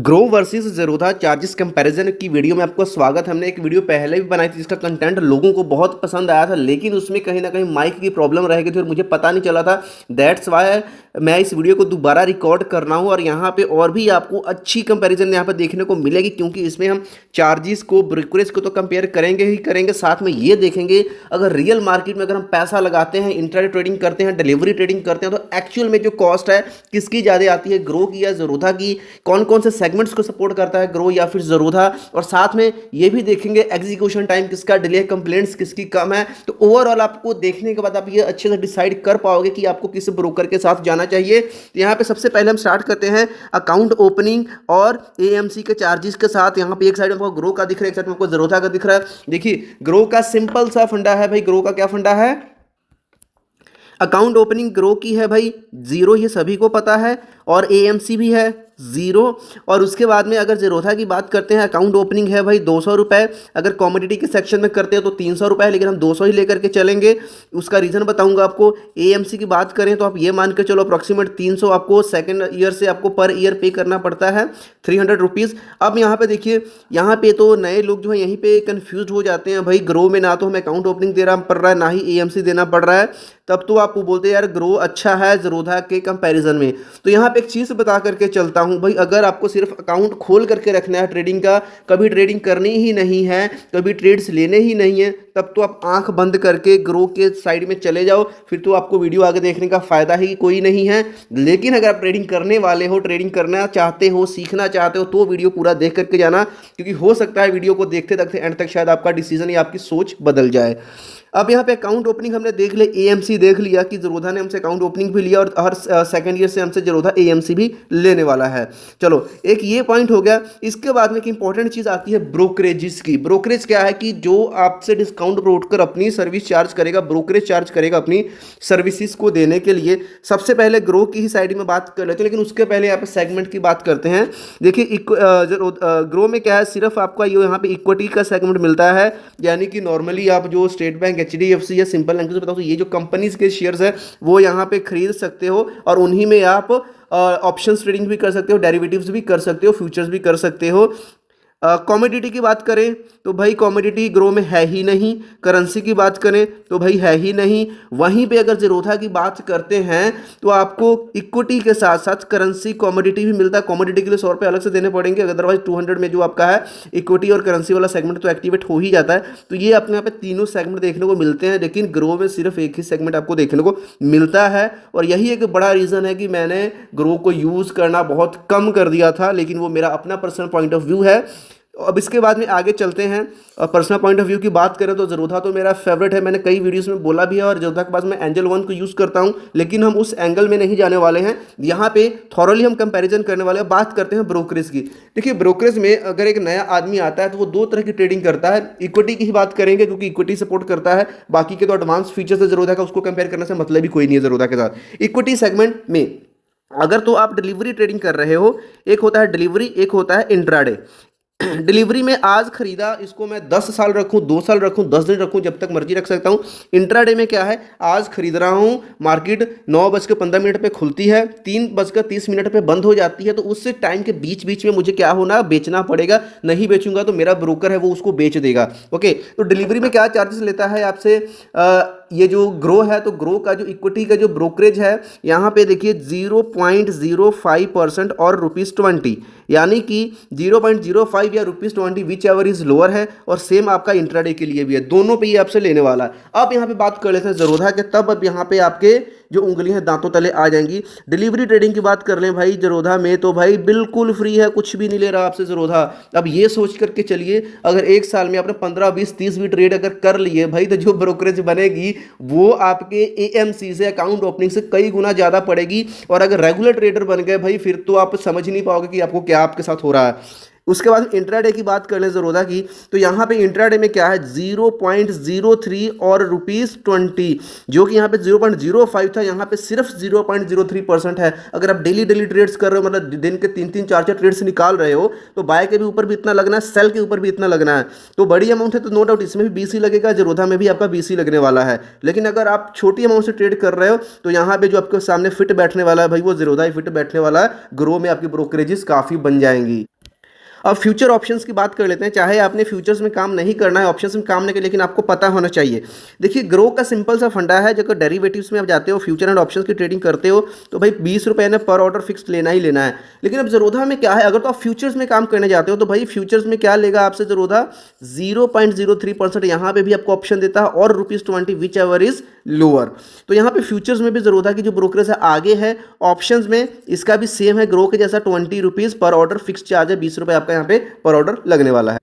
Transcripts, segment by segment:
Grow versus Zerodha charges comparison की video में आपको स्वागत है। हमने एक वीडियो पहले भी बनाई थी जिसका कंटेंट लोगों को बहुत पसंद आया था, लेकिन उसमें कहीं ना कहीं माइक की प्रॉब्लम रह गई थी और मुझे पता नहीं चला था। दैट्स वाई मैं इस वीडियो को दोबारा रिकॉर्ड कर रहा हूँ और यहाँ पे और भी आपको अच्छी कंपैरिजन यहाँ पे देखने को मिलेगी, क्योंकि इसमें हम चार्जेस को, ब्रोकरेज को तो कंपेयर करेंगे ही करेंगे, साथ में ये देखेंगे अगर रियल मार्केट में अगर हम पैसा लगाते हैं, इंट्राडे ट्रेडिंग करते हैं, डिलीवरी ट्रेडिंग करते हैं, तो एक्चुअल में जो कॉस्ट है किसकी ज़्यादा आती है, ग्रो की या ज़ेरोधा की, कौन कौन से सेगमेंट्स को सपोर्ट करता है, ग्रो या फिर ज़ेरोधा। और साथ में ये भी देखेंगे एग्जीक्यूशन टाइम किसका डिले, कंप्लेंट्स किसकी कम है। तो ओवरऑल आपको देखने के बाद आप ये अच्छे से डिसाइड कर पाओगे कि आपको किस ब्रोकर के साथ जाना चाहिए। तो यहाँ पे सबसे पहले हम स्टार्ट करते हैं अकाउंट ओपनिंग और एएमसी के चार्जेस के साथ। यहाँ पे एक साइड में आपको ग्रो का दिख रहा है, एक साइड में आपको ज़ेरोधा का दिख रहा है। देखिए ग्रो का सिंपल सा फंडा है भाई। ग्रो का क्या फंडा है? अकाउंट ओपनिंग ग्रो की है भाई जीरो, ये सभी को पता है, और एएमसी भी है जीरो। और उसके बाद में अगर ज़ेरोधा की बात करते हैं, अकाउंट ओपनिंग है भाई 200 रुपये, अगर कॉमोडिटी के सेक्शन में करते हैं तो 300 रुपये, लेकिन हम 200 ही लेकर के चलेंगे। उसका रीज़न बताऊंगा आपको। एएमसी की बात करें तो आप ये मान के चलो अप्रॉक्सीमेट 300 आपको सेकंड ईयर से आपको पर ईयर पे करना पड़ता है, 300 रुपीज़। अब यहाँ पे देखिए, यहाँ पे तो नए लोग जो है यहीं पे कन्फ्यूज हो जाते हैं भाई। ग्रो में ना तो हमें अकाउंट ओपनिंग देना पड़ रहा है, ना ही एएमसी देना पड़ रहा है, तब तो आप बोलते हैं यार ग्रो अच्छा है ज़ेरोधा के कंपैरिजन में। तो यहाँ पे एक चीज़ बता करके चलता हूँ भाई, अगर आपको सिर्फ अकाउंट खोल करके रखना है ट्रेडिंग का, कभी ट्रेडिंग करनी ही नहीं है, कभी ट्रेड्स लेने ही नहीं है, तब तो आप आंख बंद करके ग्रो के साइड में चले जाओ, फिर तो आपको वीडियो आगे देखने का फ़ायदा ही कोई नहीं है। लेकिन अगर आप ट्रेडिंग करने वाले हो, ट्रेडिंग करना चाहते हो, सीखना चाहते हो, तो वीडियो पूरा देख करके जाना, क्योंकि हो सकता है वीडियो को देखते देखते एंड तक शायद आपका डिसीजन या आपकी सोच बदल जाए। अब यहाँ पे अकाउंट ओपनिंग हमने देख लिया, एएमसी देख लिया कि ज़ेरोधा ने हमसे अकाउंट ओपनिंग भी लिया और हर सेकंड ईयर से हमसे ज़ेरोधा एएमसी भी लेने वाला है। चलो एक ये पॉइंट हो गया। इसके बाद में एक इंपॉर्टेंट चीज़ आती है ब्रोकरेजेस की। ब्रोकरेज क्या है कि जो आपसे डिस्काउंट ब्रोकर अपनी सर्विस चार्ज करेगा, ब्रोकरेज चार्ज करेगा अपनी सर्विसेज को देने के लिए। सबसे पहले ग्रो की ही साइड में बात कर लेते हैं, लेकिन उसके पहले यहाँ पे सेगमेंट की बात करते हैं। देखिए ग्रो में क्या है, सिर्फ आपका ये यहाँ पे इक्विटी का सेगमेंट मिलता है, यानी कि नॉर्मली आप जो स्टेट बैंक, एचडीएफसी या सिंपल लैंग्वेज में बताओ तो ये जो कंपनीज के शेयर्स है वो यहाँ पे खरीद सकते हो और उन्हीं में आप ऑप्शंस ट्रेडिंग भी कर सकते हो, डेरिवेटिव्स भी कर सकते हो, फ्यूचर्स भी कर सकते हो। कॉमोडिटी की बात करें तो भाई कॉमोडिटी ग्रो में है ही नहीं। करेंसी की बात करें तो भाई है ही नहीं। वहीं पे अगर ज़ेरोधा की बात करते हैं तो आपको इक्विटी के साथ साथ करेंसी, कॉमोडिटी भी मिलता है। कॉमोडिटी के लिए 100 रुपये अलग से देने पड़ेंगे, अदरवाइज 200 में जो आपका है इक्विटी और करेंसी वाला सेगमेंट तो एक्टिवेट हो ही जाता है। तो ये अपने यहाँ पे तीनों सेगमेंट देखने को मिलते हैं, लेकिन ग्रो में सिर्फ एक ही सेगमेंट आपको देखने को मिलता है। और यही एक बड़ा रीज़न है कि मैंने ग्रो को यूज़ करना बहुत कम कर दिया था, लेकिन वो मेरा अपना पर्सनल पॉइंट ऑफ व्यू है। अब इसके बाद में आगे चलते हैं। पर्सनल पॉइंट ऑफ व्यू की बात करें तो ज़ेरोधा तो मेरा फेवरेट है, मैंने कई वीडियोस में बोला भी है, और ज़ेरोधा के बाद मैं एंजल वन को यूज़ करता हूं, लेकिन हम उस एंगल में नहीं जाने वाले हैं। यहाँ पे थॉरली हम कंपैरिजन करने वाले हैं। बात करते हैं ब्रोकरेज की। देखिए ब्रोकरेज में अगर एक नया आदमी आता है तो वो दो तरह की ट्रेडिंग करता है। इक्विटी की ही बात करेंगे क्योंकि इक्विटी सपोर्ट करता है, बाकी के तो एडवांस फीचर्स है ज़ेरोधा का, उसको कंपेयर करने से मतलब ही कोई नहीं है ज़ेरोधा के साथ। इक्विटी सेगमेंट में अगर तो आप डिलीवरी ट्रेडिंग कर रहे हो, एक होता है डिलीवरी, एक होता है इंट्राडे। डिलीवरी में आज खरीदा, इसको मैं 10 साल रखूं, 2 साल रखूं, 10 दिन रखूं, जब तक मर्जी रख सकता हूं। इंट्राडे में क्या है, आज खरीद रहा हूं, मार्केट 9:15 पे खुलती है, 3:30 पे बंद हो जाती है, तो उस टाइम के बीच बीच में मुझे क्या होना, बेचना पड़ेगा। नहीं बेचूंगा तो मेरा ब्रोकर है वो उसको बेच देगा। ओके, तो डिलीवरी में क्या चार्जेस लेता है आपसे ये जो ग्रो है, तो ग्रो का जो इक्विटी का जो ब्रोकरेज है यहाँ पे देखिए 0.05% और ₹20, यानी कि 0.05 या ₹20 विच एवर इज लोअर है, और सेम आपका इंट्राडे के लिए भी है। दोनों पे ये आपसे लेने वाला है। अब यहाँ पे बात कर लेते हैं ज़ेरोधा के, तब अब यहाँ पे आपके जो उंगलियां दांतों तले आ जाएंगी। डिलीवरी ट्रेडिंग की बात कर लें भाई, ज़ेरोधा में तो भाई बिल्कुल फ्री है, कुछ भी नहीं ले रहा आपसे ज़ेरोधा। अब ये सोच करके चलिए, अगर एक साल में आपने 15, 20, 30 भी ट्रेड अगर कर लिए भाई, तो जो ब्रोकरेज बनेगी वो आपके एएमसी से, अकाउंट ओपनिंग से कई गुना ज़्यादा पड़ेगी। और अगर रेगुलर ट्रेडर बन गए भाई, फिर तो आप समझ ही नहीं पाओगे कि आपको क्या आपके साथ हो रहा है। उसके बाद इंट्राडे की बात कर लें ज़ेरोधा की, तो यहाँ पे इंट्राडे में क्या है 0.03 और ₹20, जो कि यहाँ पे 0.05 था, यहाँ पे सिर्फ 0.03% है। अगर आप डेली ट्रेड्स कर रहे हो, मतलब दिन के 3-3, 4-4 ट्रेड्स निकाल रहे हो, तो बाय के भी ऊपर भी इतना लगना है, सेल के ऊपर भी इतना लगना है, तो बड़ी अमाउंट है। तो नो डाउट इसमें भी बीसी लगेगा, ज़ेरोधा में भी आपका बीसी लगने वाला है। लेकिन अगर आप छोटी अमाउंट से ट्रेड कर रहे हो, तो यहाँ पे जो आपके सामने फिट बैठने वाला है भाई, वो ज़ेरोधा ही फिट बैठने वाला है। ग्रो में आपकी ब्रोकरेजेस काफ़ी बन जाएंगी। अब फ्यूचर ऑप्शंस की बात कर लेते हैं। चाहे आपने फ्यूचर्स में काम नहीं करना है, ऑप्शंस में काम नहीं करना, लेकिन आपको पता होना चाहिए। देखिए ग्रो का सिंपल सा फंडा है, जब डेरिवेटिव्स में आप जाते हो, फ्यूचर एंड ऑप्शंस की ट्रेडिंग करते हो, तो भाई 20 रुपये ने पर ऑर्डर फिक्स लेना ही लेना है। लेकिन अब ज़रोधा में क्या है, अगर तो आप फ्यूचर्स में काम करने जाते हो तो भाई फ्यूचर्स में क्या लेगा आपसे ज़रोधा, 0.03% यहाँ पे भी आपको ऑप्शन देता है, और ₹20 विच एवर इज लोअर। तो यहाँ पे फ्यूचर्स में भी ज़रोधा की जो ब्रोकरेज है आगे है, ऑप्शंस में इसका भी सेम है ग्रो के जैसा, ₹20 पर ऑर्डर फिक्स चार्ज है, 20 रुपये आपका यहाँ पे पर ऑर्डर लगने वाला है।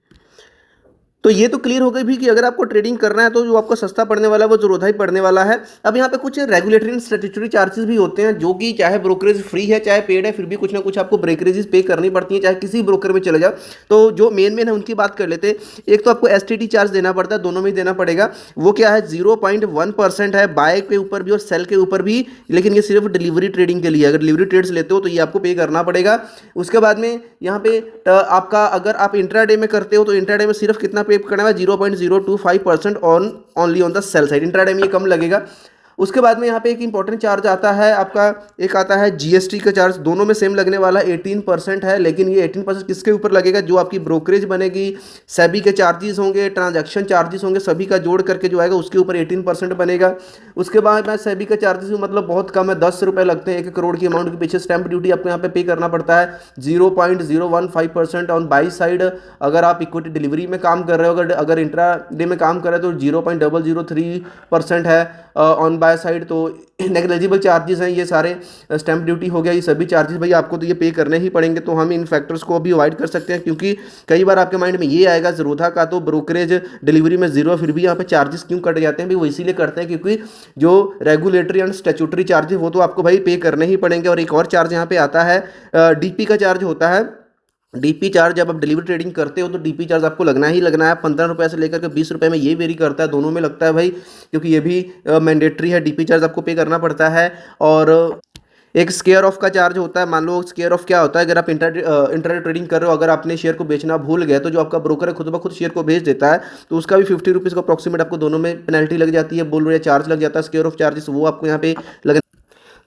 तो ये तो क्लियर हो गई भी कि अगर आपको ट्रेडिंग करना है तो जो आपको सस्ता पड़ने वाला है वो ज़रोधा ही पड़ने वाला है। अब यहाँ पे कुछ रेगुलेटरी एंड स्टैट्यूटरी चार्जेस भी होते हैं, जो कि चाहे ब्रोकरेज फ्री है चाहे पेड है, फिर भी कुछ ना कुछ आपको ब्रोकरेजेस पे करनी पड़ती हैं, चाहे किसी ब्रोकर में चले जाओ। तो जो मेन है उनकी बात कर लेते हैं। एक तो आपको STT चार्ज देना पड़ता है, दोनों में ही देना पड़ेगा। वो क्या है, 0.1% है, बाय के ऊपर भी और सेल के ऊपर भी, लेकिन ये सिर्फ डिलीवरी ट्रेडिंग के लिए। अगर डिलीवरी ट्रेड्स लेते हो तो ये आपको पे करना पड़ेगा। उसके बाद में यहाँ पे आपका अगर आप इंट्राडे में करते हो तो इंट्राडे में सिर्फ कितना पे करना है, 0.025% on only on the sell side. Intraday में ये कम लगेगा। उसके बाद में यहाँ पे एक इंपॉर्टेंट चार्ज आता है आपका, एक आता है GST का चार्ज, दोनों में सेम लगने वाला 18% है, लेकिन ये 18% किसके ऊपर लगेगा, जो आपकी ब्रोकरेज बनेगी, सेबी के चार्जेस होंगे, ट्रांजैक्शन चार्जेस होंगे, सभी का जोड़ करके जो आएगा उसके ऊपर 18% बनेगा। उसके बाद में सेबी का चार्जेस मतलब बहुत कम है, 10 रुपये लगते हैं 1 करोड़ की अमाउंट के पीछे। स्टैंप ड्यूटी आपको यहाँ पे करना पड़ता है 0.015% ऑन बाई साइड। अगर आप इक्विटी डिलीवरी में काम कर रहे हो, अगर इंट्रा डे में काम कर रहे हो तो 0.003% है ऑन बाय साइड। तो नेग्लिजिबल चार्जेस हैं ये सारे, स्टैंप ड्यूटी हो गया, ये सभी चार्जेस भाई आपको तो ये पे करने ही पड़ेंगे। तो हम इन फैक्टर्स को भी अवॉइड कर सकते हैं, क्योंकि कई बार आपके माइंड में ये आएगा ज़रोधा का तो ब्रोकरेज डिलीवरी में जीरो, फिर भी यहाँ पे चार्जेस क्यों कट जाते हैं भाई, वो इसीलिए करते हैं क्योंकि जो रेगुलेटरी एंड स्टैट्यूटरी चार्जेस वो तो आपको भाई पे करने ही पड़ेंगे। और एक और चार्ज यहाँ पे आता है, DP का चार्ज होता है। DP चार्ज जब आप डिलीवरी ट्रेडिंग करते हो तो DP चार्ज आपको लगना ही लगना है, 15 रुपये से लेकर के 20 रुपये में ये वेरी करता है, दोनों में लगता है भाई, क्योंकि ये भी मैंडेटरी है, DP चार्ज आपको पे करना पड़ता है। और एक स्केयर ऑफ का चार्ज होता है। मान लो स्केयर ऑफ क्या होता है, अगर आप इंटर ट्रेडिंग कर रहे हो, अगर आपने शेयर को बेचना भूल गए तो जो आपका ब्रोकर है खुद ब खुद शेयर को बेच देता है, तो उसका भी 50 रुपीज़ का अप्रॉक्सीमेट आपको दोनों में पेनल्टी लग जाती है, बोल रहे चार्ज लग जाता है, स्केयर ऑफ चार्जेस वो आपको यहाँ पे लग।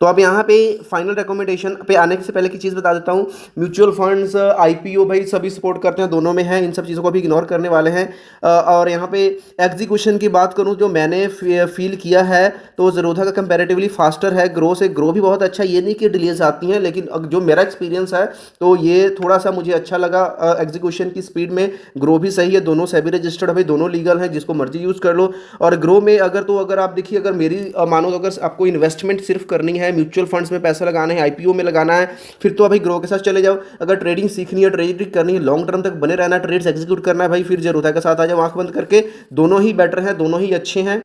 तो अब यहाँ पे फाइनल रिकमेंडेशन पे आने से पहले की चीज़ बता देता हूँ, म्यूचुअल फंड्स, IPO भाई सभी सपोर्ट करते हैं, दोनों में है, इन सब चीज़ों को भी इग्नोर करने वाले हैं। और यहाँ पे एग्जीक्यूशन की बात करूँ, जो मैंने फील किया है तो ज़रोधा का कंपैरेटिवली फास्टर है, ग्रो से। ग्रो भी बहुत अच्छा, ये नहीं कि डिलेज आती हैं, लेकिन जो मेरा एक्सपीरियंस है तो ये थोड़ा सा मुझे अच्छा लगा एग्जीक्यूशन की स्पीड में। ग्रो भी सही है, दोनों सेबी रजिस्टर्ड है भाई, दोनों लीगल हैं, जिसको मर्जी यूज़ कर लो। और ग्रो में अगर आप देखिए, अगर मेरी मानो तो अगर आपको इन्वेस्टमेंट सिर्फ करनी है, म्यूचुअल फंड्स में पैसा लगाना है, IPO में लगाना है, फिर तो अभी ग्रो के साथ चले जाओ। अगर ट्रेडिंग सीखनी है, ट्रेडिंग करनी है, लॉन्ग टर्म तक बने रहना है, ट्रेड्स एग्जीक्यूट करना है भाई, फिर ज़रोधा के साथ आ जाओ आंख बंद करके। दोनों ही बेटर हैं, दोनों ही अच्छे हैं।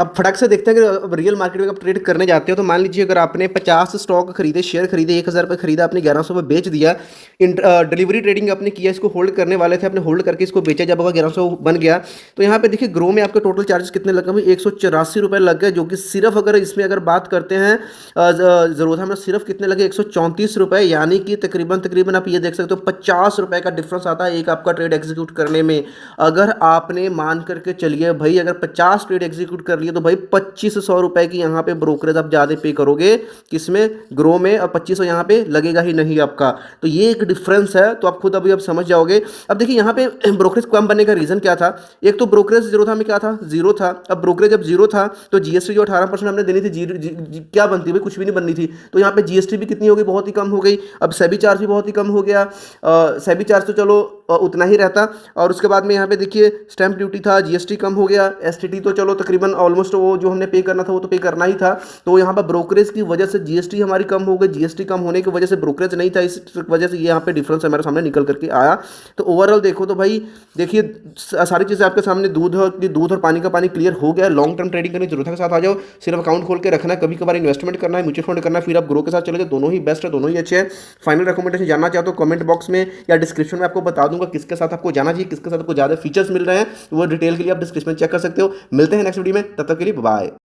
अब फटक से देखते हैं कि अब रियल मार्केट में आप ट्रेड करने जाते हो तो मान लीजिए अगर आपने 50 स्टॉक खरीदे, शेयर खरीदे, 1000 रुपये खरीदा, आपने 1100 में बेच दिया। डिलीवरी ट्रेडिंग आपने किया, इसको होल्ड करने वाले थे, आपने होल्ड करके इसको बेचा, जब आपका 1100 बन गया तो यहाँ पे देखिए ग्रो में आपके टोटल चार्जेस कितने लग गए, 184 रुपये लग गए, जो कि सिर्फ अगर इसमें अगर बात करते हैं ज़रोधा में सिर्फ कितने लगे, 134 रुपये। यानी कि तकरीबन आप ये देख सकते हो 50 रुपये का डिफरेंस आता है एक आपका ट्रेड एग्जीक्यूट करने में। अगर आपने मान करके चलिए भाई, अगर 50 ट्रेड एग्जीक्यूट कर तो भाई 2500 रुपए की यहाँ पे ब्रोकरेज आप ज़्यादा पे करोगे, किसमें, ग्रो में। अब 2500 यहाँ पे लगेगा ही नहीं आपका। तो ये एक डिफरेंस है, तो आप खुद अभी अब समझ जाओगे। अब देखिए यहाँ पे ब्रोकरेज कम बनने का रीज़न क्या था। एक तो ब्रोकरेज ज़ीरो था में क्या था, जीरो था। अब ब्रोकरेज जब जीरो था तो GST जो 18% हमने देनी थी, क्या बनती भाई, कुछ भी नहीं बननी थी। तो यहाँ पे GST भी कितनी हो गई, बहुत ही कम हो गई। अब सेबी चार्ज भी बहुत ही कम हो गया। सेबी चार्ज तो चलो उतना ही रहता। और उसके बाद में यहाँ पे देखिए स्टैंप ड्यूटी था, GST कम हो गया। STT तो चलो तकरीबन ऑलमोस्ट वो जो हमने पे करना था वो तो पे करना ही था। तो यहाँ पर ब्रोकरेज की वजह से GST हमारी कम हो गई, GST कम होने की वजह से ब्रोकरेज नहीं था, इस वजह से ये यहाँ पे डिफरेंस हमारे सामने निकल करके आया। तो ओवरऑल देखो तो भाई देखिए सारी चीज़ें आपके सामने, दूध और पानी का पानी क्लियर हो गया। लॉन्ग टर्म ट्रेडिंग करने की जरूरत के साथ आ जाओ, सिर्फ अकाउंट खोल के रखना है, कभी कभार इन्वेस्टमेंट करना है, म्यूचुअल फंड करना है, फिर आप ग्रो के साथ चले जाओ। दोनों ही बेस्ट है, दोनों ही अच्छे हैं। फाइनल रिकमेंडेशन जानना चाहते हो कमेंट बॉक्स में या डिस्क्रिप्शन में आपको बता दूंगा किसके साथ आपको जाना चाहिए, किसके साथ आपको ज़्यादा फीचर्स मिल रहे हैं। वो डिटेल के लिए आप डिस्क्रिप्शन चेक कर सकते हो। मिलते हैं नेक्स्ट वीडियो में, तब तक के लिए बाय।